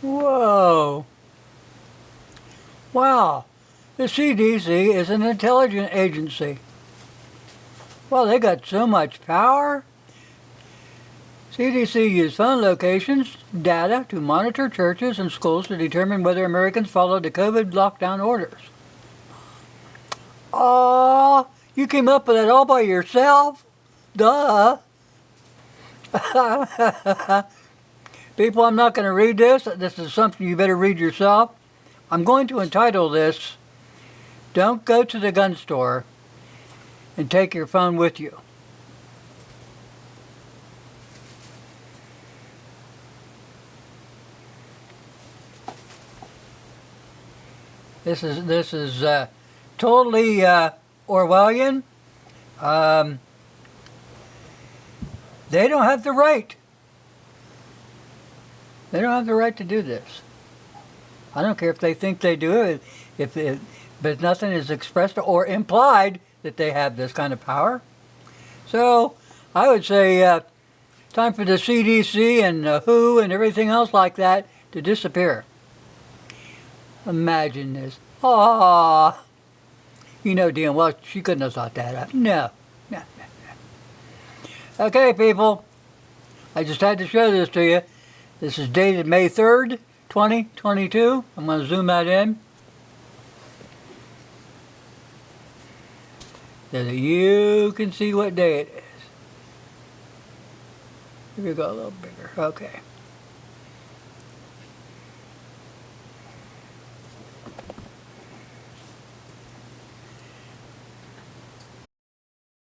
Whoa. Wow. The CDC is an intelligence agency. Well, they got so much power. CDC used phone locations data to monitor churches and schools to determine whether Americans followed the COVID lockdown orders. Oh, you came up with that all by yourself? Duh. People, I'm not going to read this. This is something you better read yourself. I'm going to entitle this, "Don't Go to the Gun Store and Take Your Phone with You." This is totally Orwellian. They don't have the right. They don't have the right to do this. I don't care if they think they do it, but nothing is expressed or implied that they have this kind of power. So I would say time for the CDC and WHO and everything else like that to disappear. Imagine this. Ah, you know damn well she couldn't have thought that up. No. Okay, people. I just had to show this to you. This is dated May 3rd, 2022. I'm going to zoom that in so that you can see what day it is. Here we go, a little bigger. Okay.